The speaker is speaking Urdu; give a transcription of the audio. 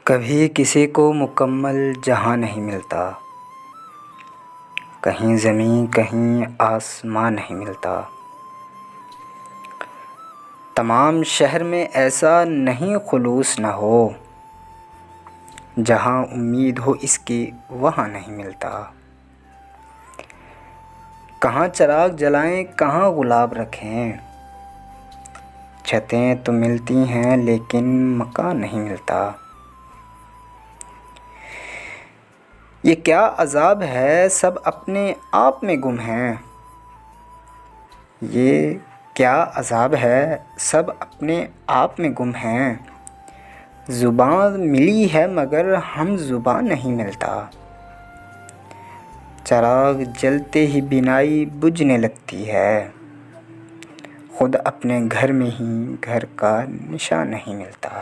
کبھی کسی کو مکمل جہاں نہیں ملتا، کہیں زمین کہیں آسمان نہیں ملتا۔ تمام شہر میں ایسا نہیں خلوص نہ ہو، جہاں امید ہو اس کی وہاں نہیں ملتا۔ کہاں چراغ جلائیں کہاں گلاب رکھیں، چھتیں تو ملتی ہیں لیکن مکان نہیں ملتا۔ یہ کیا عذاب ہے سب اپنے آپ میں گم ہیں، یہ کیا عذاب ہے سب اپنے آپ میں گم ہیں۔ زبان ملی ہے مگر ہم زبان نہیں ملتا، چراغ جلتے ہی بینائی بجھنے لگتی ہے، خود اپنے گھر میں ہی گھر کا نشان نہیں ملتا۔